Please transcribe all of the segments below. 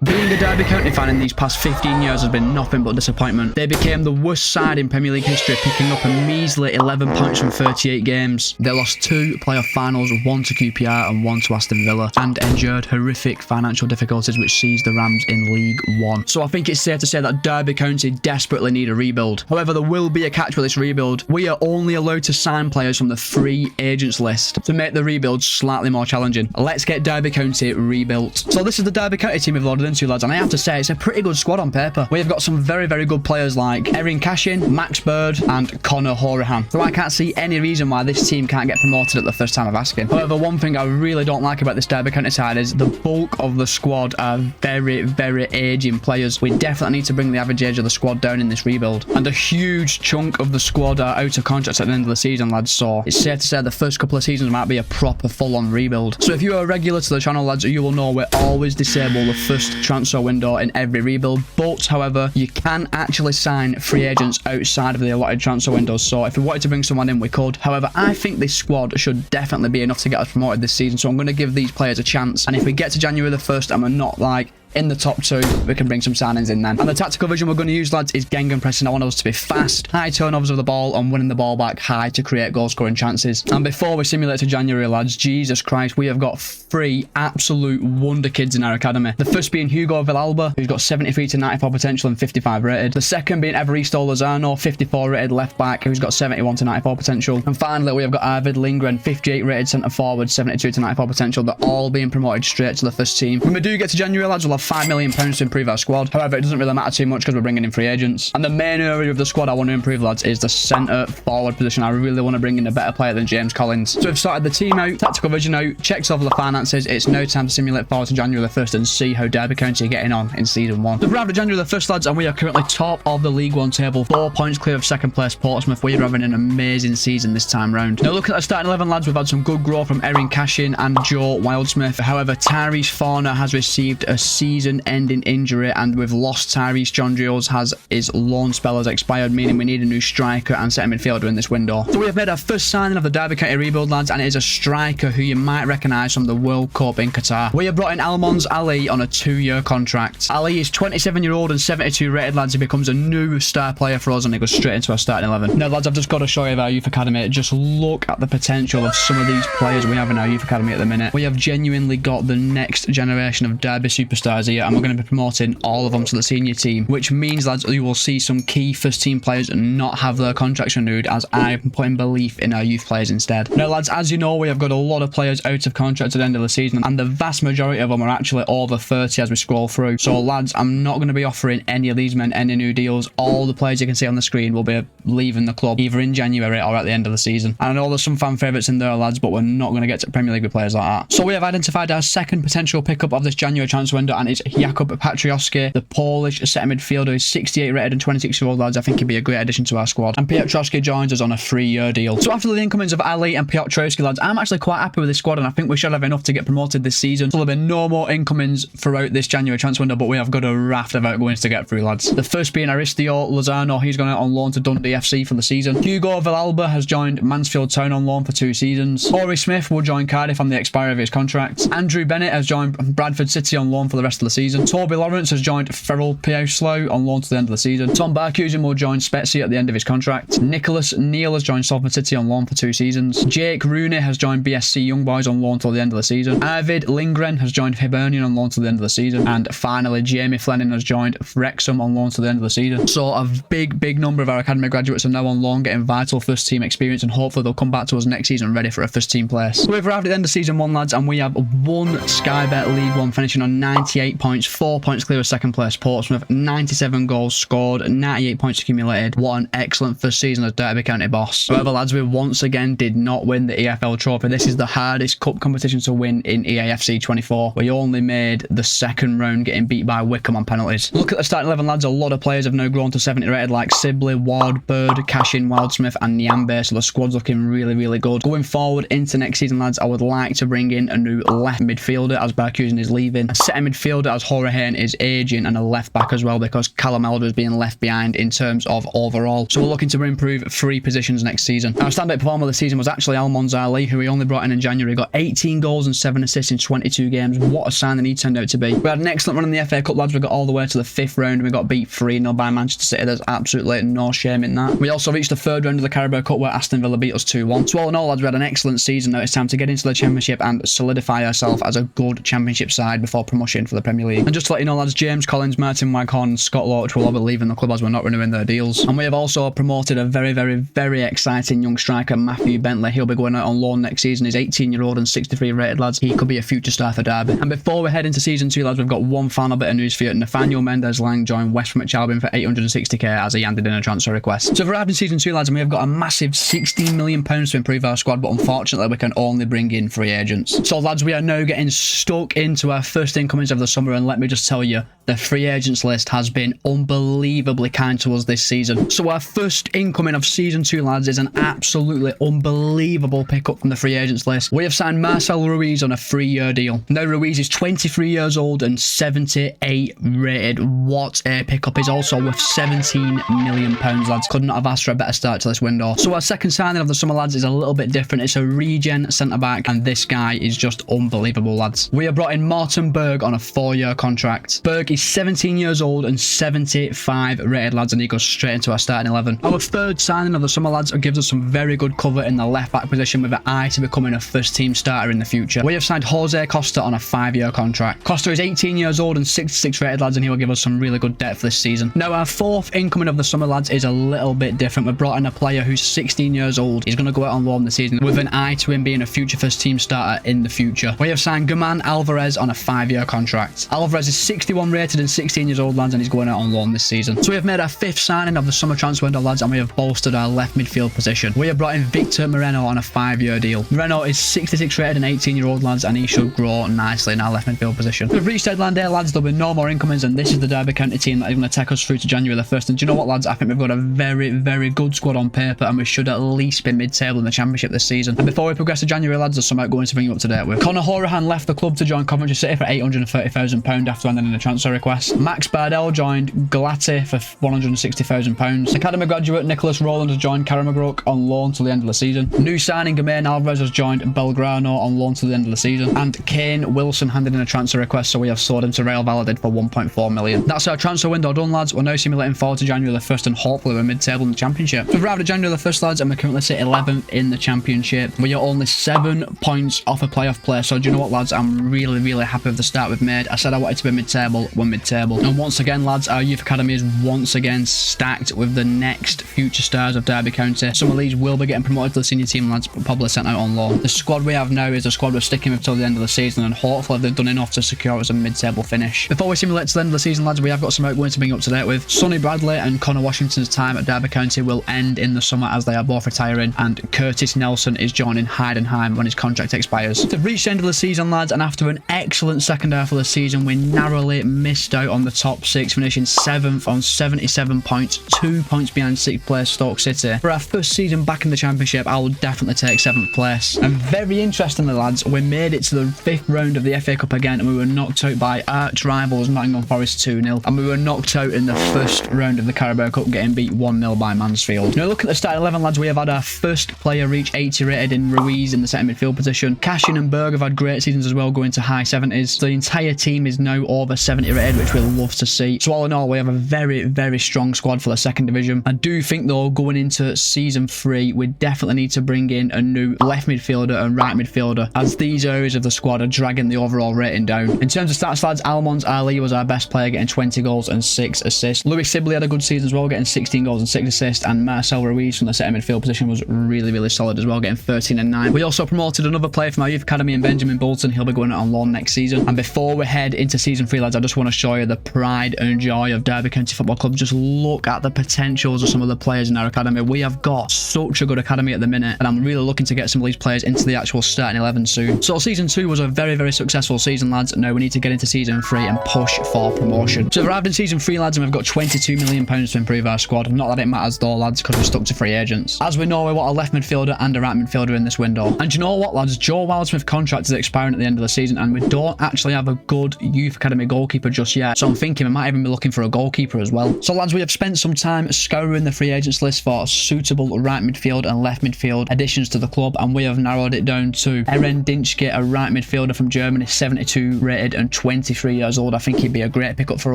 Being a Derby County fan in these past 15 years has been nothing but disappointment. They became the worst side in Premier League history, picking up a measly 11 points from 38 games. They lost 2 playoff finals, 1 to QPR and 1 to Aston Villa, and endured horrific financial difficulties which sees the Rams in League One. So I think it's safe to say that Derby County desperately need a rebuild. However, there will be a catch with this rebuild. We are only allowed to sign players from the free agents list to make the rebuild slightly more challenging. Let's get Derby County rebuilt. So this is the Derby County team we've loaded into, lads, and I have to say it's a pretty good squad on paper. We've got some very, very good players like Erin Cashin, Max Bird and Connor Horahan. So I can't see any reason why this team can't get promoted at the first time of asking. However, one thing I really don't like about this Derby County side is the bulk of the squad are very, very aging players. We definitely need to bring the average age of the squad down in this rebuild. And a huge chunk of the squad are out of contracts at the end of the season, lads, so it's safe to say the first couple of seasons might be a proper full-on rebuild. So if you are a regular to the channel, lads, you will know we always disable the first transfer window in every rebuild, but however you can actually sign free agents outside of the allotted transfer windows. So if we wanted to bring someone in, we could. However, I think this squad should definitely be enough to get us promoted this season, so I'm going to give these players a chance, and if we get to January the 1st and we're not like in the top 2, we can bring some signings in then. And the tactical vision we're going to use, lads, is Gengen pressing. I want us to be fast, high turnovers of the ball and winning the ball back high to create goal scoring chances. And before we simulate to January, lads, Jesus Christ, we have got 3 absolute wonder kids in our academy. The first being Hugo Villalba, who's got 73 to 94 potential and 55 rated. The second being Evaristo Lozano, 54 rated left back, who's got 71 to 94 potential. And finally, we have got Arvid Lindgren, 58 rated centre forward, 72 to 94 potential. They're all being promoted straight to the first team. When we do get to January, lads, we'll have £5 million to improve our squad. However, it doesn't really matter too much because we're bringing in free agents. And the main area of the squad I want to improve, lads, is the centre forward position. I really want to bring in a better player than James Collins. So we've started the team out, tactical vision out, checked over the finances. It's now time to simulate forward to January the 1st and see how Derby County are getting on in season 1. So we're after January the 1st, lads, and we are currently top of the League One table, 4 points clear of second place Portsmouth. We are having an amazing season this time round. Now looking at the starting 11, lads, we've had some good growth from Erin Cashin and Joe Wildsmith. However, Tyrese Forner has received a season-ending injury, and we've lost Tyrese. John Drills has his loan spell has expired, meaning we need a new striker and centre midfielder in this window. So we have made our first signing of the Derby County rebuild, lads, and it is a striker who you might recognise from the World Cup in Qatar. We have brought in Almons Ali on a 2-year contract. Ali is 27-year-old and 72 rated, lads. He becomes a new star player for us and he goes straight into our starting 11. Now, lads, I've just got to show you our youth academy. Just look at the potential of some of these players we have in our youth academy at the minute. We have genuinely got the next generation of Derby superstars here, and we're going to be promoting all of them to the senior team, which means, lads, you will see some key first team players not have their contracts renewed, as I'm putting belief in our youth players instead. Now, lads, as you know, we have got a lot of players out of contract at the end of the season, and the vast majority of them are actually over 30 as we scroll through. So, lads, I'm not going to be offering any of these men any new deals. All the players you can see on the screen will be leaving the club either in January or at the end of the season. And I know there's some fan favourites in there, lads, but we're not going to get to Premier League with players like that. So we have identified our second potential pickup of this January transfer window, and it's Jakub Patriowski, the Polish centre midfielder, who's 68 rated and 26-year-old, lads. I think he'd be a great addition to our squad. And Piotrowski joins us on a 3-year deal. So after the incomings of Ali and Piotrowski, lads, I'm actually quite happy with this squad, and I think we should have enough to get promoted this season. So there'll be no more incomings throughout this January transfer window, but we have got a raft of outgoings to get through, lads. The first being Aristio Lozano. He's going out on loan to Dundee FC for the season. Hugo Villalba has joined Mansfield Town on loan for 2 seasons. Ori Smith will join Cardiff on the expiry of his contract. Andrew Bennett has joined Bradford City on loan for the rest of the season. Toby Lawrence has joined Ferrell Pioslow on loan to the end of the season. Tom Barkhuizen will join Spezia at the end of his contract. Nicholas Neal has joined Salford City on loan for 2 seasons. Jake Rooney has joined BSC Young Boys on loan till the end of the season. Arvid Lindgren has joined Hibernian on loan till the end of the season. And finally, Jamie Flenning has joined Wrexham on loan till the end of the season. So a big number of our academy graduates are now on loan, getting vital first team experience, and hopefully they'll come back to us next season ready for a first team place. So we've arrived at the end of season 1, lads, and we have 1 Sky Bet League 1 finishing on 98 points, 4 points clear of second place Portsmouth, 97 goals scored, 98 points accumulated. What an excellent first season as Derby County boss. However, lads, we once again did not win the EFL trophy. This is the hardest cup competition to win in EAFC24. We only made the second round, getting beat by Wickham on penalties. Look at the starting 11, lads. A lot of players have now grown to 70 rated, like Sibley, Ward, Bird, Cashin, Wildsmith and Nyambe, so the squad's looking really good. Going forward into next season, lads, I would like to bring in a new left midfielder as Barkhuizen is leaving, a centre midfielder midfielder, as Horahan is aging, and a left back as well, because Callum Elder is being left behind in terms of overall. So we're looking to improve 3 positions next season. Our standout performer this season was actually Almond Ali, who we only brought in January. Got 18 goals and 7 assists in 22 games. What a signing he turned out to be. We had an excellent run in the FA Cup, lads. We got all the way to the 5th round and we got beat 3-0 by Manchester City. There's absolutely no shame in that. We also reached the 3rd round of the Carabao Cup, where Aston Villa beat us 2-1. So all in all, lads, we had an excellent season. Now it's time to get into the Championship and solidify ourselves as a good Championship side before promotion for the Premier League. And just to let you know, lads, James Collins, Martin Waghorn, and Scott Loach will all be leaving the club as we're not renewing their deals. And we have also promoted a very exciting young striker, Matthew Bentley. He'll be going out on loan next season. He's 18-year-old and 63 rated, lads. He could be a future star for Derby. And before we head into season 2, lads, we've got one final bit of news for you. Nathaniel Mendes-Lang joined West Bromwich Albion for 860k as he handed in a transfer request. So we've arrived in season 2, lads, and we have got a massive £16 million to improve our squad, but unfortunately we can only bring in free agents. So lads, we are now getting stuck into our first incomings of the summer, and let me just tell you, the free agents list has been unbelievably kind to us this season. So our first incoming of season 2, lads, is an absolutely unbelievable pickup from the free agents list. We have signed Marcel Ruiz on a 3-year deal. Now Ruiz is 23 years old and 78 rated. What a pickup. He's also worth £17 million, lads. Could not have asked for a better start to this window. So our second signing of the summer, lads, is a little bit different. It's a regen centre-back, and this guy is just unbelievable, lads. We have brought in Morten Berg on a 4-year contract. Berg is 17 years old and 75 rated, lads, and he goes straight into our starting 11. Our third signing of the summer, lads, gives us some very good cover in the left-back position with an eye to becoming a first-team starter in the future. We have signed Jose Costa on a 5-year contract. Costa is 18 years old and 66 rated, lads, and he will give us some really good depth this season. Now, our fourth incoming of the summer, lads, is a little bit different. We've brought in a player who's 16 years old. He's going to go out on loan this season with an eye to him being a future first-team starter in the future. We have signed Guman Alvarez on a 5-year contract. Alvarez is 61 rated and 16 years old, lads, and he's going out on loan this season. So we have made our 5th signing of the summer transfer window, lads, and we have bolstered our left midfield position. We have brought in Victor Moreno on a 5-year deal. Moreno is 66 rated and 18-year-old, lads, and he should grow nicely in our left midfield position. We've reached deadline day, lads. There'll be no more incomings, and this is the Derby County team that is going to take us through to January the 1st. And do you know what, lads? I think we've got a very good squad on paper, and we should at least be mid-table in the Championship this season. And before we progress to January, lads, there's some outgoings to bring you up to date with. Conor Horahan left the club to join Coventry City for £830,000 after handing in a transfer request. Max Bardell joined Galati for £160,000. Academy graduate Nicholas Rowland has joined Karamagrok on loan till the end of the season. New signing Gamain Alvarez has joined Belgrano on loan till the end of the season. And Kane Wilson handed in a transfer request, so we have sold him to Real Valladolid for £1.4 million. That's our transfer window done, lads. We're now simulating forward to January the 1st, and hopefully we're mid-table in the Championship. We've arrived at January the 1st, lads, and we currently sit 11th in the Championship. We are only 7 points off a playoff place, so do you know what, lads? I'm really happy with the start we've made. I said I wanted to be mid-table. We're mid-table. And once again, lads, our youth academy is once again stacked with the next future stars of Derby County. Some of these will be getting promoted to the senior team, lads, but probably sent out on loan. The squad we have now is the squad we're sticking with till the end of the season, and hopefully they've done enough to secure us a mid-table finish. Before we simulate to the end of the season, lads, we have got some outgoings to bring up to date with. Sonny Bradley and Connor Washington's time at Derby County will end in the summer as they are both retiring, and Curtis Nelson is joining Heidenheim when his contract expires. They've reached the end of the season, lads, and after an excellent second half of the season, we narrowly missed out on the top 6, finishing 7th on 77 points, 2 points behind 6th place Stoke City. For our first season back in the Championship, I will definitely take 7th place. And very interestingly, lads, we made it to the 5th round of the FA Cup again, and we were knocked out by arch rivals Nottingham Forest 2-0, and we were knocked out in the first round of the Carabao Cup, getting beat 1-0 by Mansfield. Now look at the starting 11, lads. We have had our first player reach 80 rated in Ruiz in the centre midfield position. Cashin and Berg have had great seasons as well, going to high 70s. The entire team is now over 70 rated, which we'll love to see. So all in all, we have a very strong squad for the second division. I do think though, going into season 3, we definitely need to bring in a new left midfielder and right midfielder, as these areas of the squad are dragging the overall rating down. In terms of stats, lads, Almond Ali was our best player, getting 20 goals and 6 assists. Louis Sibley had a good season as well, getting 16 goals and 6 assists, and Marcel Ruiz from the centre midfield position was really solid as well, getting 13 and 9. We also promoted another player from our youth academy in Benjamin Bolton. He'll be going out on loan next season. And before we head into season 3, lads, I just want to show you the pride and joy of Derby County Football Club. Just look at the potentials of some of the players in our academy. We have got such a good academy at the minute, and I'm really looking to get some of these players into the actual starting 11 soon. So season 2 was a very, very successful season, lads. Now we need to get into season 3 and push for promotion. So we've arrived in season 3, lads, and we've got £22 million to improve our squad. Not that it matters though, lads, because we're stuck to free agents. As we know, we want a left midfielder and a right midfielder in this window. And you know what, lads? Joe Wildsmith's contract is expiring at the end of the season, and we don't actually have a good youth academy goalkeeper just yet. So I'm thinking we might even be looking for a goalkeeper as well. So lads, we have spent some time scouring the free agents list for suitable right midfield and left midfield additions to the club, and we have narrowed it down to Eren Dinchke, a right midfielder from Germany, 72 rated and 23 years old. I think he'd be a great pickup for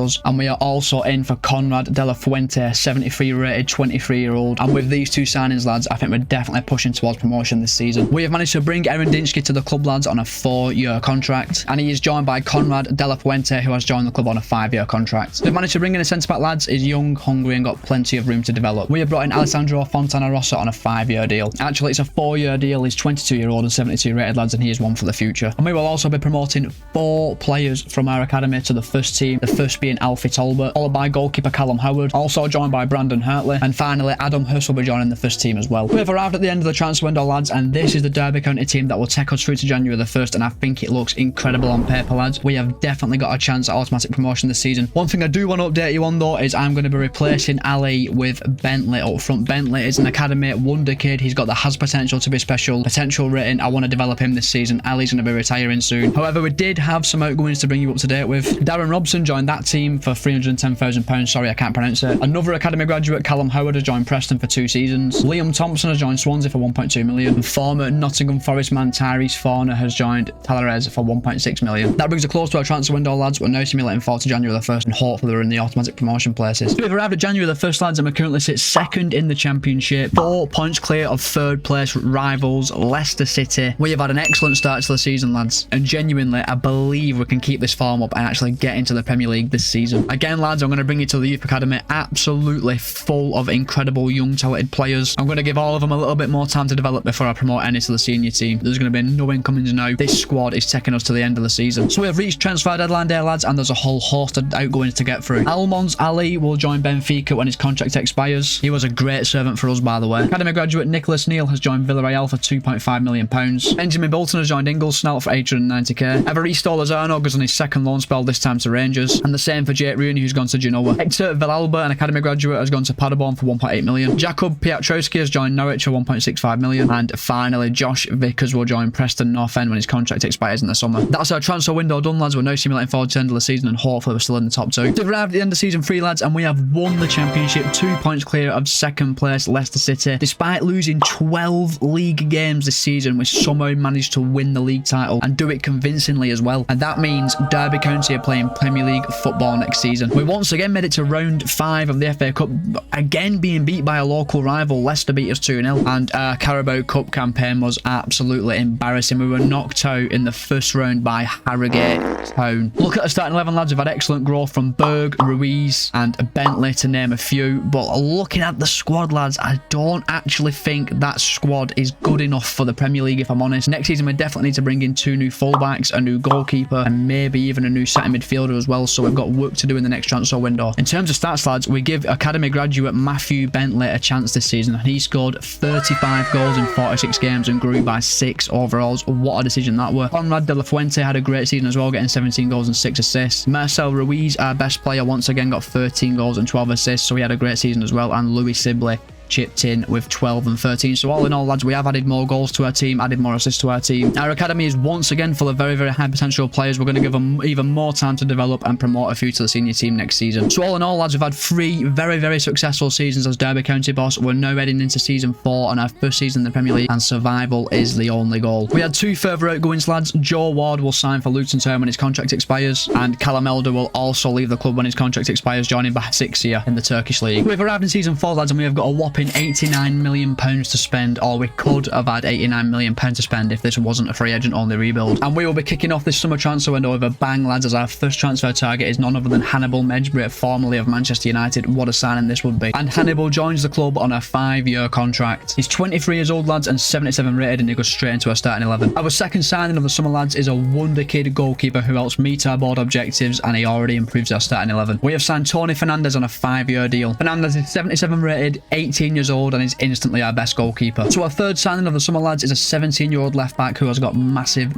us. And we are also in for Conrad De La Fuente, 73 rated, 23-year-old. And with these two signings, lads, I think we're definitely pushing towards promotion this season. We have managed to bring Eren Dinchke to the club, lads, on a 4-year contract, and he is joined by Conrad De La Fuente, who has joined the club on a 5-year contract. We've managed to bring in a centre-back, lads. He's young, hungry, and got plenty of room to develop. We have brought in Alessandro Fontana Rossa on a 5-year deal. Actually, it's a 4-year deal. He's 22-year-old and 72 rated, lads, and he is one for the future. And we will also be promoting 4 players from our academy to the first team, the first being Alfie Talbot, followed by goalkeeper Callum Howard, also joined by Brandon Hartley, and finally Adam Hurst will be joining the first team as well. We have arrived at the end of the transfer window, lads, and this is the Derby County team that will take us through to January the 1st, and I think it looks incredible on paper, lads. We have definitely got a chance at automatic promotion this season. One thing I do want to update you on though is I'm going to be replacing Ali with Bentley up front. Bentley is an academy wonder kid. He's got the has potential to be special, potential written. I want to develop him this season. Ali's going to be retiring soon. However, we did have some outgoings to bring you up to date with. Darren Robson joined that team for £310,000. Sorry, I can't pronounce it. Another academy graduate, Callum Howard, has joined Preston for 2 seasons. Liam Thompson has joined Swansea for £1.2 million. And former Nottingham Forest man Tyrese Forner has joined Talares for £1.6 million. That brings us close to our transfer window, lads. We're now simulating forward to January the 1st, and hopefully we're in the automatic promotion places. We've arrived at January the 1st, lads, and we currently sit 2nd in the championship, 4 points clear of 3rd place rivals Leicester City. We have had an excellent start to the season, lads, and genuinely I believe we can keep this form up and actually get into the Premier League this season. Again, lads, I'm going to bring you to the youth academy, absolutely full of incredible young talented players. I'm going to give all of them a little bit more time to develop before I promote any to the senior team. There's going to be no incomings now. This squad is taking us to the end of the season. So we have reached transfer deadline day, lads, and there's a whole host of outgoings to get through. Almons Ali will join Benfica when his contract expires. He was a great servant for us, by the way. Academy graduate Nicholas Neal has joined Villarreal for £2.5 million. Benjamin Bolton has joined Ingolstadt for £890k. Evaristo Lozano goes on his 2nd loan spell, this time to Rangers. And the same for Jake Rooney, who's gone to Genoa. Hector Villalba, an academy graduate, has gone to Paderborn for £1.8 million. Jakub Piotrowski has joined Norwich for £1.65 million. And finally, Josh Vickers will join Preston North End when his contract expires in the summer. That's our transfer window done, lads. We're now simulating forward to the end of the season, and hopefully we're still in the top 2. We've arrived at the end of season 3, lads, and we have won the championship, 2 points clear of 2nd place Leicester City. Despite losing 12 league games this season, we somehow managed to win the league title and do it convincingly as well. And that means Derby County are playing Premier League football next season. We once again made it to round 5 of the FA Cup, again being beat by a local rival. Leicester beat us 2-0, and our Carabao Cup campaign was absolutely embarrassing. We were knocked out in the first round by Harrogate Town. Look at the starting 11, lads. We've had excellent growth from Berg, Ruiz and Bentley, to name a few. But looking at the squad, lads, I don't actually think that squad is good enough for the Premier League, if I'm honest. Next season, we definitely need to bring in 2 new fullbacks, a new goalkeeper, and maybe even a new centre midfielder as well. So we've got work to do in the next transfer window. In terms of stats, lads, we give academy graduate Matthew Bentley a chance this season, and he scored 35 goals in 46 games and grew by 6 overalls. What a decision that were. Conrad De La Fuente had a great season as well, getting 17 goals and 6 assists. Marcel Ruiz, our best player, once again got 13 goals and 12 assists, so he had a great season as well. And Louis Sibley chipped in with 12 and 13. So all in all, lads, we have added more goals to our team, added more assists to our team. Our academy is once again full of very, very high potential players. We're going to give them even more time to develop and promote a few to the senior team next season. So all in all, lads, we've had 3 very, very successful seasons as Derby County boss. We're now heading into season 4 and our first season in the Premier League, and survival is the only goal. We had 2 further outgoings, lads. Joe Ward will sign for Luton Town when his contract expires, and Callum Elder will also leave the club when his contract expires, joining Basaksehir in the Turkish league. We've arrived in season 4, lads, and we have got a whopping whopping £89 million to spend, or we could have had £89 million to spend if this wasn't a free agent only rebuild. And we will be kicking off this summer transfer window with a bang, lads, as our first transfer target is none other than Hannibal Mejbri, formerly of Manchester United. What a signing this would be. And Hannibal joins the club on a 5-year contract. He's 23 years old, lads, and 77 rated, and he goes straight into our starting 11. Our second signing of the summer, lads, is a wonder kid goalkeeper who helps meet our board objectives, and he already improves our starting 11. We have signed Tony Fernandez on a 5-year deal. Fernandez is 77 rated, 18 years old, and is instantly our best goalkeeper. So our third signing of the summer, lads, is a 17-year-old left back who has got massive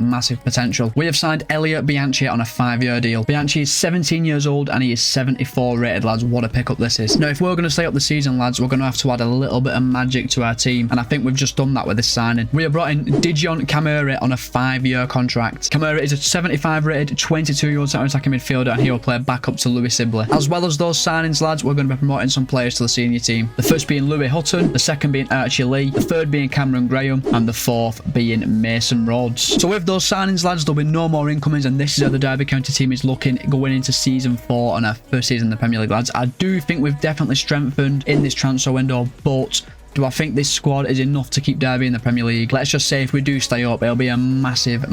potential. We have signed Elliot Bianchi on a 5-year deal. Bianchi is 17 years old and he is 74 rated, lads. What a pickup this is. Now, if we're going to stay up the season, lads, we're going to have to add a little bit of magic to our team, and I think we've just done that with this signing. We have brought in Dijon Kamere on a 5-year contract. Kamere is a 75 rated, 22-year-old centre attacking midfielder, and he will play back up to Louis Sibley. As well as those signings, lads, we're going to be promoting some players to the senior team. The first being Louis Hutton, the second being Archie Lee, the third being Cameron Graham, and the fourth being Mason Rhodes. So with those signings, lads, there'll be no more incomings, and this is how the Derby County team is looking going into season 4 on our first season in the Premier League, lads. I do think we've definitely strengthened in this transfer window, but do I think this squad is enough to keep Derby in the Premier League? Let's just say if we do stay up, it'll be a massive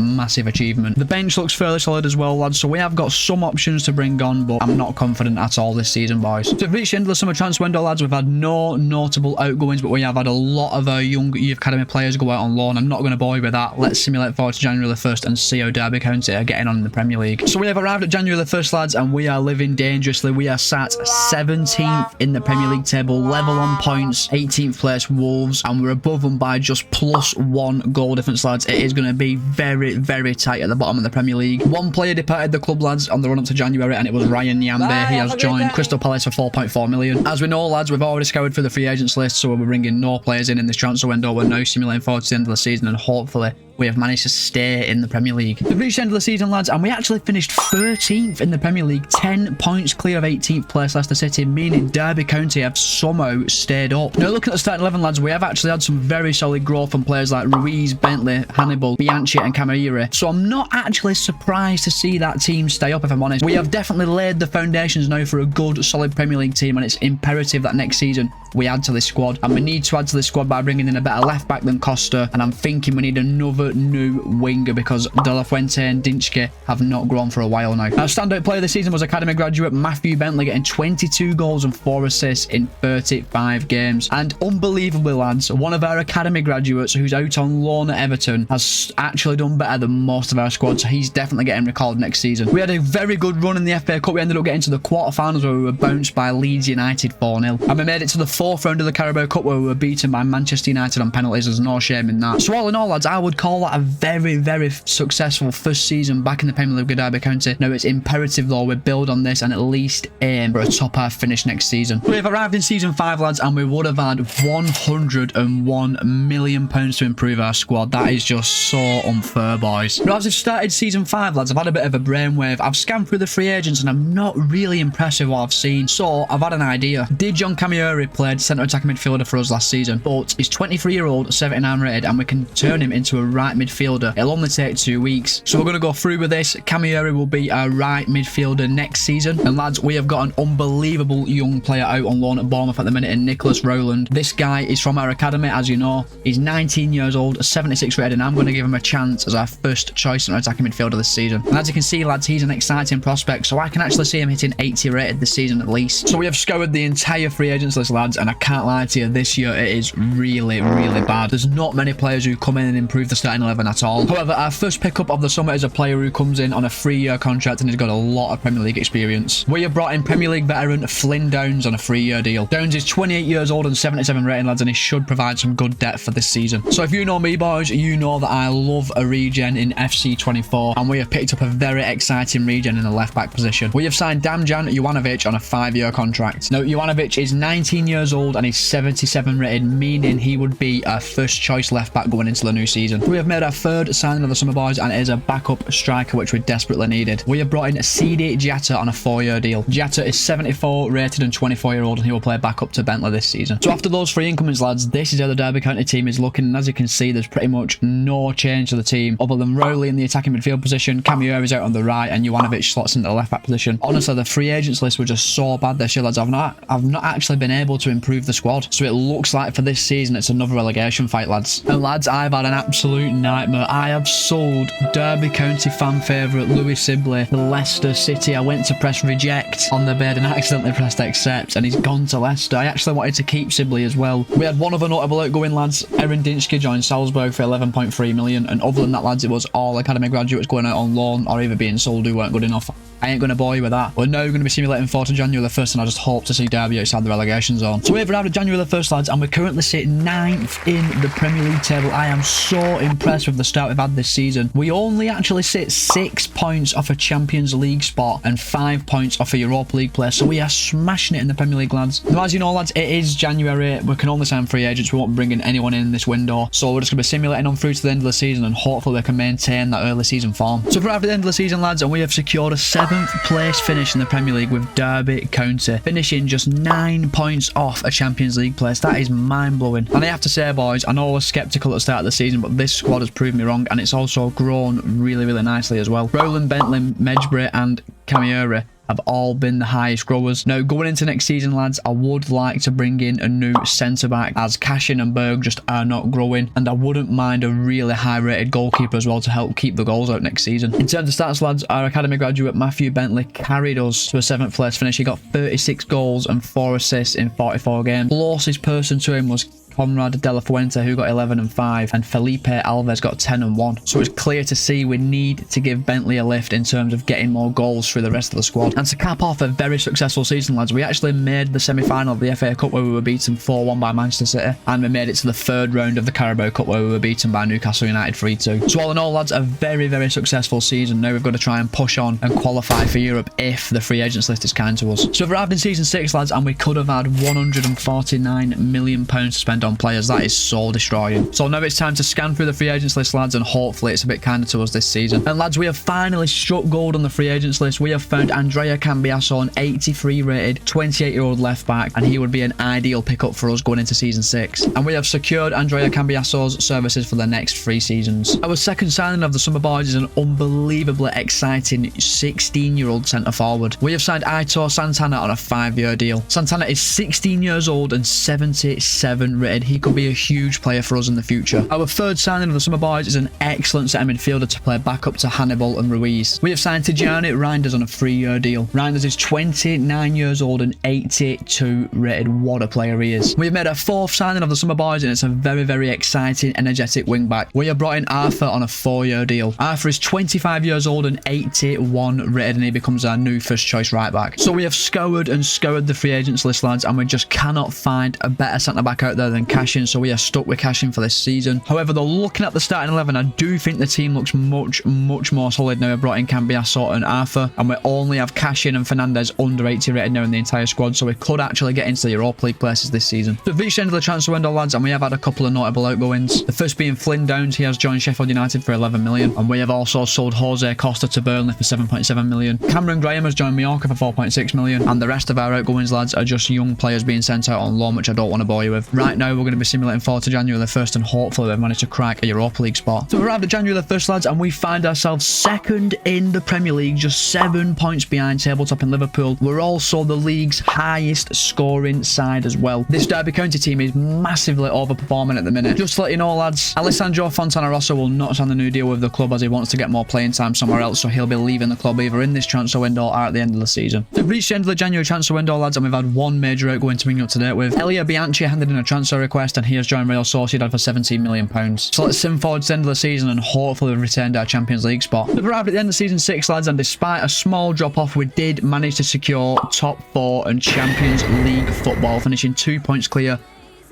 achievement. The bench looks fairly solid as well, lads, so we have got some options to bring on, but I'm not confident at all this season, boys. So we've reached the end of the summer transfer window, lads. We've had no notable outgoings, but we have had a lot of our young youth academy players go out on loan. I'm not going to bore you with that. Let's simulate forward to January the 1st and see how Derby County are getting on in the Premier League. So we have arrived at January the 1st, lads, and we are living dangerously. We are sat 17th in the Premier League table, level on points, 18th place Wolves, and we're above them by just +1 goal difference, lads. It is going to be very tight at the bottom of the Premier League. One player departed the club, lads, on the run up to January, and it was Ryan Nyambe. He has joined Crystal Palace for 4.4 million. As we know, lads, we've already scoured through the free agents list, so we're bringing no players in this transfer window. We're now simulating forward to the end of the season, and hopefully we have managed to stay in the Premier League. We've reached the end of the season, lads, and we actually finished 13th in the Premier League, 10 points clear of 18th place Leicester City, meaning Derby County have somehow stayed up. Now, looking at the starting 11, lads, we have actually had some very solid growth from players like Ruiz, Bentley, Hannibal, Bianchi, and Camara, so I'm not actually surprised to see that team stay up, if I'm honest. We have definitely laid the foundations now for a good, solid Premier League team, and it's imperative that next season we add to this squad, and we need to add to this squad by bringing in a better left back than Costa, and I'm thinking we need another new winger because De La Fuente and Dinchke have not grown for a while now. Our standout player this season was academy graduate Matthew Bentley, getting 22 goals and 4 assists in 35 games. And unbelievably, lads, one of our academy graduates who's out on loan at Everton has actually done better than most of our squad, so he's definitely getting recalled next season. We had a very good run in the FA Cup. We ended up getting to the quarterfinals where we were bounced by Leeds United 4-0, and we made it to the 4th round of the Carabao Cup where we were beaten by Manchester United on penalties. There's no shame in that. So all in all, lads, I would call that a very successful first season back in the Premier League with Derby County. Now, it's imperative though we build on this and at least aim for a top half finish next season. We have arrived in season 5, lads, and we would have had £101 million to improve our squad. That is just so unfair, boys. But as I've started season 5, lads, I've had a bit of a brainwave. I've scanned through the free agents and I'm not really impressed with what I've seen, so I've had an idea. Dijon Kamere played centre attacking midfielder for us last season, but he's 23-year-old, 79 rated, and we can turn him into a right midfielder. It'll only take 2 weeks, so we're going to go through with this. Kamere will be our right midfielder next season, and lads, we have got an unbelievable young player out on loan at Bournemouth at the minute in Nicholas Rowland. This guy is from our academy, as you know. He's 19 years old, 76 rated, and I'm going to give him a chance as our first choice centre attacking midfielder this season. And as you can see, lads, he's an exciting prospect, so I can actually see him hitting 80 rated this season at least. So we have scoured the entire free agents list, lads, and I can't lie to you, this year it is really bad. There's not many players who come in and improve the starting 11 at all. However, our first pickup of the summer is a player who comes in on a 3-year contract and has got a lot of Premier League experience. We have brought in Premier League veteran Flynn Downs on a 3-year deal. Downs is 28 years old and 77 rating, lads, and he should provide some good depth for this season. So if you know me, boys, you know that I love a regen in FC24, and we have picked up a very exciting regen in the left back position. We have signed Damjan Jovanovic on a 5-year contract. Now, Jovanovic is 19 years old and he's 77 rated, meaning he would be our first choice left back going into the new season. We have made our third signing of the summer, boys, and it is a backup striker which we desperately needed. We have brought in CD Giatta on a 4-year deal. Giatta is 74 rated and 24-year-old, and he will play back up to Bentley this season. So after those 3 January incomings, lads. This is how the Derby County team is looking, and as you can see, there's pretty much no change to the team other than Rowley in the attacking midfield position, Cameo is out on the right, and Jovanovic slots into the left back position. Honestly, the free agents list were just so bad this year, lads. I've not actually been able to improve the squad, so it looks like for this season it's another relegation fight, lads. And lads, I've had an absolute nightmare. I have sold Derby County fan favourite Louis Sibley to Leicester City. I went to press reject on the bed and accidentally pressed accept, and he's gone to Leicester. I actually wanted to keep Sibley as well. We had one other notable outgoing, lads. Aaron Dinczki joined Salzburg for 11.3 million, and other than that, lads, it was all academy graduates going out on loan or either being sold who weren't good enough. I ain't going to bore you with that. We're now going to be simulating 4th of January the 1st, and I just hope to see Derby outside the relegation zone. So we've arrived at January the 1st, lads, and we're currently sitting 9th in the Premier League table. I am so impressed with the start we've had this season. We only actually sit 6 points off a Champions League spot and 5 points off a Europa League place, so we are smashing it in the Premier League, lads. Now, as you know, lads, it is January. We can only sign free agents. We won't be bringing anyone in this window, so we're just going to be simulating on through to the end of the season, and hopefully we can maintain that early season form. So we're arrived at the end of the season, lads, and we have secured a 7th place finish in the Premier League with Derby County, finishing just 9 points off a Champions League place. That is mind-blowing. And I have to say, boys, I know I was sceptical at the start of the season, but this squad has proved me wrong, and it's also grown really, really nicely as well. Rowland, Bentley, Medjbury and Cameo have all been the highest growers. Now, going into next season, lads, I would like to bring in a new centre-back, as Cashin and Berg just are not growing, and I wouldn't mind a really high-rated goalkeeper as well to help keep the goals out next season. In terms of stats, lads, our academy graduate Matthew Bentley carried us to a 7th place finish. He got 36 goals and 4 assists in 44 games. Closest person to him was Conrad De La Fuente, who got 11 and 5, and Felipe Alves got 10 and 1. So it's clear to see we need to give Bentley a lift in terms of getting more goals through the rest of the squad. And to cap off a very successful season, lads, we actually made the semi-final of the FA Cup where we were beaten 4-1 by Manchester City, and we made it to the 3rd round of the Carabao Cup where we were beaten by Newcastle United 3-2. So all in all, lads, a very, very successful season. Now we've got to try and push on and qualify for Europe if the free agents list is kind to us. So we've arrived in season 6, lads, and we could have had £149 million to spend on players. That is so destroying. So now it's time to scan through the free agents list, lads, and hopefully it's a bit kinder to us this season. And lads, we have finally struck gold on the free agents list. We have found Andrea Cambiasso, an 83 rated 28-year-old left back, and he would be an ideal pickup for us going into season 6. And we have secured Andrea Cambiasso's services for the next 3 seasons. Our second signing of the summer boys is an unbelievably exciting 16-year-old centre forward. We have signed Aitor Santana on a 5-year deal. Santana is 16 years old and 77 rated. He could be a huge player for us in the future. Our third signing of the summer boys is an excellent centre midfielder to play back up to Hannibal and Ruiz. We have signed Tijani Reinders on a 3-year deal. Reinders is 29 years old and 82 rated. What a player he is. We have made our 4th signing of the summer boys, and it's a very, very exciting, energetic wing back. We have brought in Arthur on a 4-year deal. Arthur is 25 years old and 81 rated, and he becomes our new first choice right back. So we have scoured the free agents list, lads, and we just cannot find a better centre back out there than Cashin, so we are stuck with Cashin for this season. However, though, looking at the starting 11, I do think the team looks much more solid now. We've brought in Cambiasso and Arthur, and we only have Cashin and Fernandez under 80 rated now in the entire squad, so we could actually get into the Europa League places this season. So we've reached the end of the transfer window, lads, and we have had a couple of notable outgoings. The first being Flynn Downs. He has joined Sheffield United for 11 million, and we have also sold Jose Costa to Burnley for 7.7 million. Cameron Graham has joined Mallorca for 4.6 million, and the rest of our outgoings, lads, are just young players being sent out on loan, which I don't want to bore you with. Right now, we're going to be simulating 4th of January the 1st, and hopefully we've managed to crack a Europa League spot. So we're arrived at January the 1st, lads, and we find ourselves 2nd in the Premier League, just 7 points behind tabletop in Liverpool. We're also the league's highest scoring side as well. This Derby County team is massively overperforming at the minute. Just to let you know, lads, Alessandro Fontana Rossa will not sign the new deal with the club as he wants to get more playing time somewhere else, so he'll be leaving the club either in this transfer window or at the end of the season. We've reached the end of the January transfer window, lads, and we've had one major outgoing to bring you up to date with. Elia Bianchi handed in a transfer request, and he has joined Real Sociedad for £17 million. So let's sim forward to the end of the season, and hopefully we've retained our Champions League spot. We've arrived at the end of season 6, lads, and despite a small drop off, we did manage to secure top 4 and Champions League football, finishing 2 points clear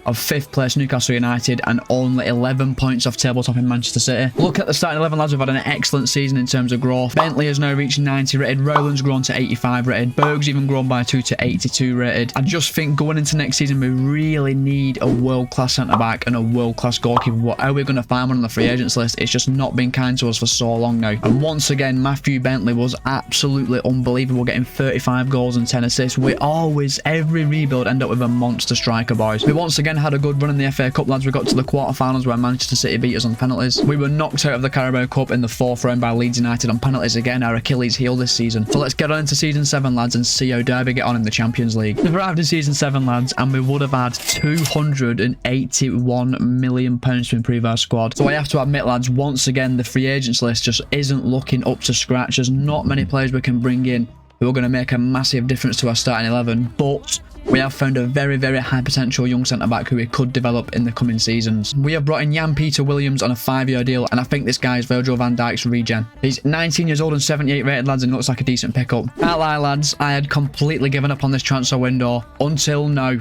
of 5th place Newcastle United and only 11 points off tabletop in Manchester City. Look at the starting 11, lads. We've had an excellent season in terms of growth. Bentley has now reached 90 rated. Rowland's grown to 85 rated. Berg's even grown by 2 to 82 rated. I just think going into next season, we really need a world-class centre-back and a world-class goalkeeper. What are we going to find one on the free agents list? It's just not been kind to us for so long now. And once again, Matthew Bentley was absolutely unbelievable, getting 35 goals and 10 assists. We always, every rebuild, end up with a monster striker, boys. We once again again had a good run in the FA Cup, lads. We got to the quarterfinals where Manchester City beat us on penalties. We were knocked out of the Carabao Cup in the 4th round by Leeds United on penalties again, our Achilles heel this season. So let's get on into season 7, lads, and see how Derby get on in the Champions League. We've arrived in season 7, lads, and we would have had £281 million to improve our squad. So I have to admit, lads, once again the free agents list just isn't looking up to scratch. There's not many players we can bring in who are going to make a massive difference to our starting 11, but we have found a very, very high potential young centre-back who we could develop in the coming seasons. We have brought in Jan-Peter Williams on a 5-year deal, and I think this guy is Virgil van Dijk's regen. He's 19 years old and 78 rated, lads, and looks like a decent pickup. Can't lie, lads, I had completely given up on this transfer window until now.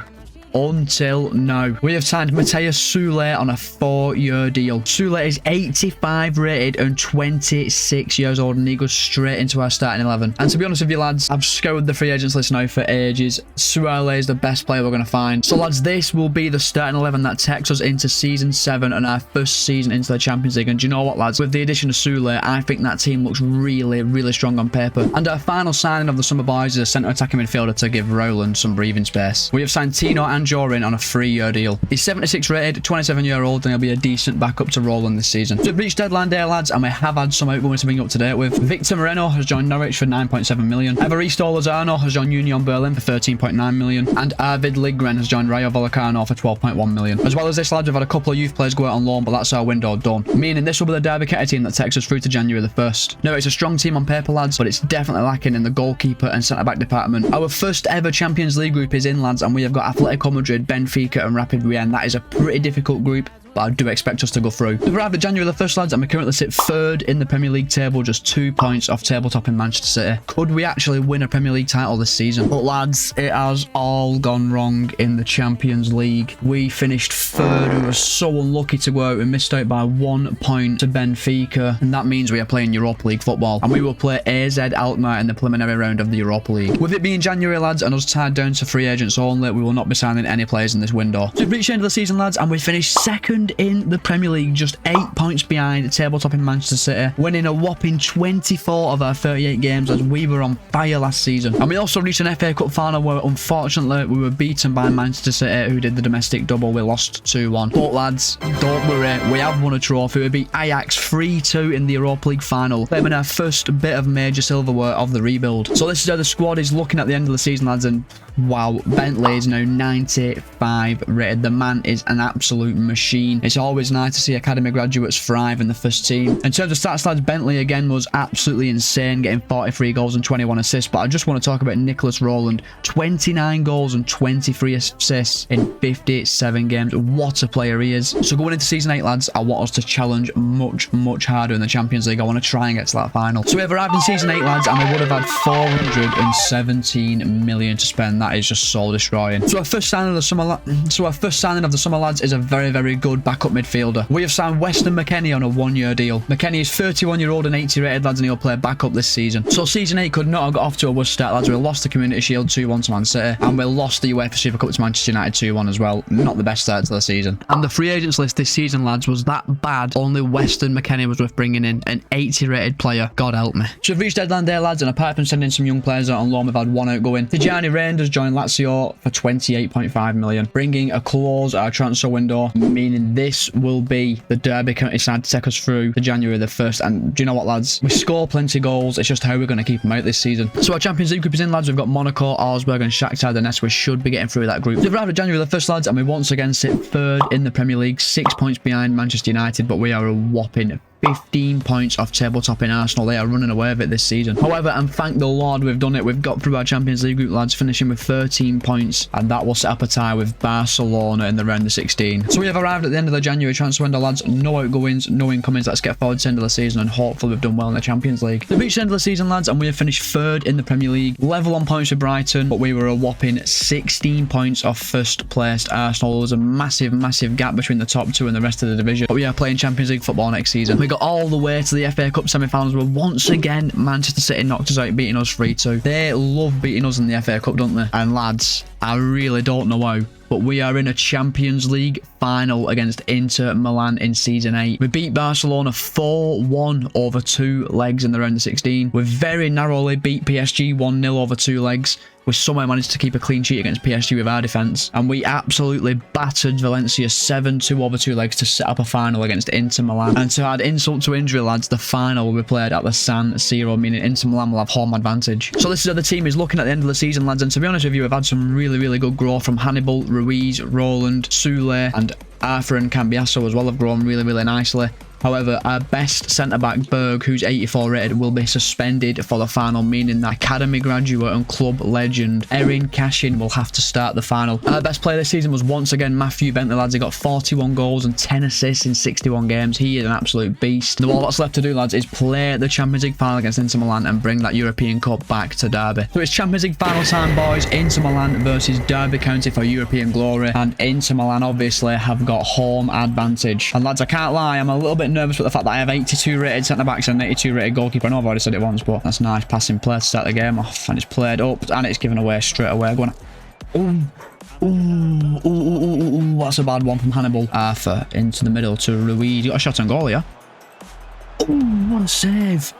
We have signed Mateus Sule on a 4-year deal. Sule is 85 rated and 26 years old, and he goes straight into our starting 11. And to be honest with you, lads, I've scoured the free agents list now for ages. Sule is the best player we're going to find. So, lads, this will be the starting 11 that takes us into season 7 and our first season into the Champions League. And do you know what, lads? With the addition of Sule, I think that team looks really, really strong on paper. And our final signing of the summer boys is a centre attacking midfielder to give Roland some breathing space. We have signed Tino and Jorin on a 3-year deal. He's 76 rated, 27-year-old, and he'll be a decent backup to Roland this season. So we've reached deadline day, lads, and we have had some outgoings to bring up to date with. Victor Moreno has joined Norwich for 9.7 million. Evaristo Lozano has joined Union Berlin for 13.9 million. And Arvid Ligren has joined Rayo Vallecano for 12.1 million. As well as this, lads, we've had a couple of youth players go out on loan, but that's our window done. Meaning this will be the Derby County team that takes us through to January the 1st. Now, it's a strong team on paper, lads, but it's definitely lacking in the goalkeeper and centre-back department. Our first ever Champions League group is in, lads, and we have got Atletico Madrid, Benfica and Rapid Wien. That is a pretty difficult group, but I do expect us to go through. We've arrived at January the 1st, lads, and we currently sit 3rd in the Premier League table, just 2 points off tabletop in Manchester City. Could we actually win a Premier League title this season? But, lads, it has all gone wrong in the Champions League. We finished 3rd. We were so unlucky to go out. We missed out by 1 point to Benfica, and that means we are playing Europa League football, and we will play AZ Alkmaar in the preliminary round of the Europa League. With it being January, lads, and us tied down to free agents only, we will not be signing any players in this window. So we've reached the end of the season, lads, and we finished 2nd in the Premier League, just 8 points behind tabletop in Manchester City, winning a whopping 24 of our 38 games as we were on fire last season. And we also reached an FA Cup final where unfortunately we were beaten by Manchester City, who did the domestic double. We lost 2-1. But, lads, don't worry, we have won a trophy. We beat Ajax 3-2 in the Europa League final, claiming our first bit of major silverware of the rebuild. So this is how the squad is looking at the end of the season, lads, and wow, Bentley is now 95 rated. The man is an absolute machine. It's always nice to see academy graduates thrive in the first team. In terms of stats, lads, Bentley again was absolutely insane, getting 43 goals and 21 assists. But I just want to talk about Nicholas Roland, 29 goals and 23 assists in 57 games. What a player he is. So going into season 8, lads, I want us to challenge much harder in the Champions League. I want to try and get to that final. So we have arrived in season 8, lads, and we would have had 417 million to spend. That is just soul destroying. So our first signing of the summer, lads, is a very, very good backup midfielder. We have signed Weston McKennie on a 1-year deal. McKennie is 31-year-old and 80 rated, lads, and he'll play backup this season. So season 8 could not have got off to a worse start, lads. We lost the Community Shield 2-1 to Man City, and we lost the UEFA Super Cup to Manchester United 2-1 as well. Not the best start to the season. And the free agents list this season, lads, was that bad. Only Weston McKennie was worth bringing in, an 80 rated player. God help me. So we've reached deadline day, lads, and apart from sending some young players out on loan, we've had one outgoing. Tijani Reinders joined Lazio for 28.5 million, bringing a close at our transfer window, meaning this will be the Derby County side to take us through to January the 1st. And do you know what, lads? We score plenty of goals. It's just how we're going to keep them out this season. So our Champions League group is in, lads. We've got Monaco, Augsburg and Shakhtar Donetsk. We should be getting through that group. We've arrived at January the 1st, lads, and we once again sit 3rd in the Premier League, 6 points behind Manchester United, but we are a whopping 15 points off tabletop in Arsenal. They are running away with it this season. However, and thank the Lord we've done it. We've got through our Champions League group, lads, finishing with 13 points, and that will set up a tie with Barcelona in the round of 16. So we have arrived at the end of the January transfer window, lads. No outgoings, no incomings. Let's get forward to the end of the season, and hopefully we've done well in the Champions League. We've reached the end of the season, lads, and we have finished 3rd in the Premier League, level on points with Brighton, but we were a whopping 16 points off first placed Arsenal. There was a massive gap between the top 2 and the rest of the division, but we are playing Champions League football next season. We got all the way to the FA Cup semi-finals where once again Manchester City knocked us out, beating us 3-2. They love beating us in the FA Cup, don't they? And lads, I really don't know how, but we are in a Champions League final against Inter Milan in season 8. We beat Barcelona 4-1 over 2 legs in the round of 16. We very narrowly beat PSG 1-0 over 2 legs. we somehow managed to keep a clean sheet against PSG with our defence, and we absolutely battered Valencia 7-2 over 2 legs to set up a final against Inter Milan. And to add insult to injury, lads, the final will be played at the San Siro, meaning Inter Milan will have home advantage. So this is how the team is looking at the end of the season, lads, and to be honest with you, we've had some really good growth from Hannibal, Ruiz, Roland, Sule, and Arthur and Cambiasso as well have grown really nicely. However, our best centre-back, Berg, who's 84 rated, will be suspended for the final, meaning the academy graduate and club legend, Erin Cashin, will have to start the final. Our best player this season was once again Matthew Bentley, lads. He got 41 goals and 10 assists in 61 games. He is an absolute beast. All that's left to do, lads, is play the Champions League final against Inter Milan and bring that European Cup back to Derby. So it's Champions League final time, boys. Inter Milan versus Derby County for European glory. And Inter Milan, obviously, have got home advantage. And, lads, I can't lie, I'm a little bit nervous with the fact that I have 82 rated centre-backs and 82 rated goalkeeper. I know I've already said it once, but that's nice passing play to start the game off. And it's played up, and it's given away straight away. Go on. Ooh, that's a bad one from Hannibal. Arthur into the middle to Ruiz. You got a shot on goal here. Oh, what a save.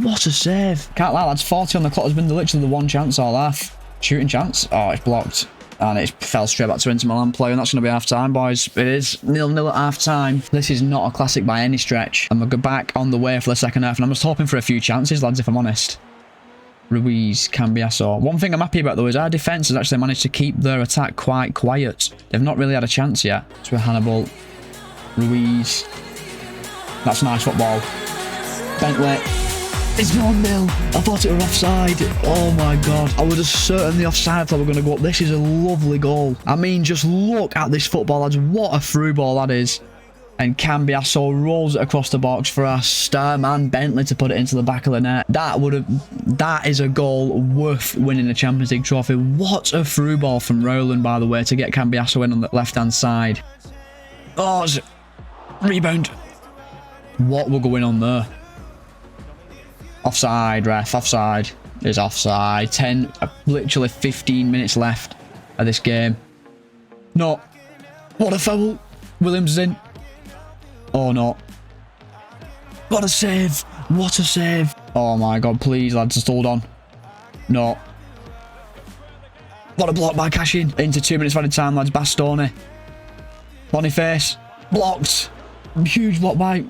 What a save. Can't lie, lads. 40 on the clock has been literally the one chance all half. Shooting chance. Oh, it's blocked. And it fell straight back to Inter Milan play, and that's going to be half-time, boys. It is 0-0 at half-time. This is not a classic by any stretch. And we'll go back on the way for the second half, and I'm just hoping for a few chances, lads, if I'm honest. Ruiz, Cambiasso. One thing I'm happy about, though, is our defence has actually managed to keep their attack quite quiet. They've not really had a chance yet. It's with Hannibal. Ruiz. That's nice football. Bentley. It's 1-0. I thought it was offside. Oh my god. I was just certain the offside thought we were going to go up. This is a lovely goal. I mean, just look at this football, lads. What a through ball that is. And Cambiasso rolls it across the box for our star man Bentley to put it into the back of the net. That is a goal worth winning the Champions League trophy. What a through ball from Roland, by the way, to get Cambiasso in on the left-hand side. Oh, it's a rebound. What were going on there? Offside, ref. Offside. Is offside. Literally 15 minutes left of this game. No. What a foul. Williams is in. Oh, no. What a save. What a save. Oh, my God. Please, lads, just hold on. No. What a block by Cashin. Into 2 minutes of added time, lads. Bastoni. Boniface. Blocked. Huge block by...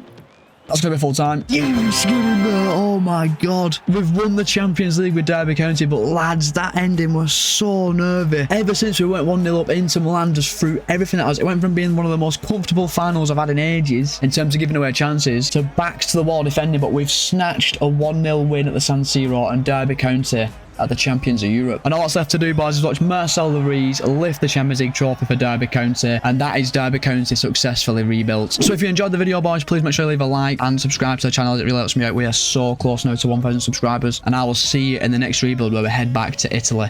That's going to be full time. Yes, get in there. Oh my god. We've won the Champions League with Derby County, but lads, that ending was so nervy. Ever since we went 1-0 up, Inter Milan just threw everything at us. It went from being one of the most comfortable finals I've had in ages in terms of giving away chances to backs to the wall defending, but we've snatched a 1-0 win at the San Siro, and Derby County are the champions of Europe. And all that's left to do, boys, is watch Marcel Ruiz lift the Champions League trophy for Derby County, and that is Derby County successfully rebuilt. So if you enjoyed the video, boys, please make sure you leave a like and subscribe to the channel. It really helps me out. We are so close now to 1,000 subscribers, and I will see you in the next rebuild where we head back to Italy.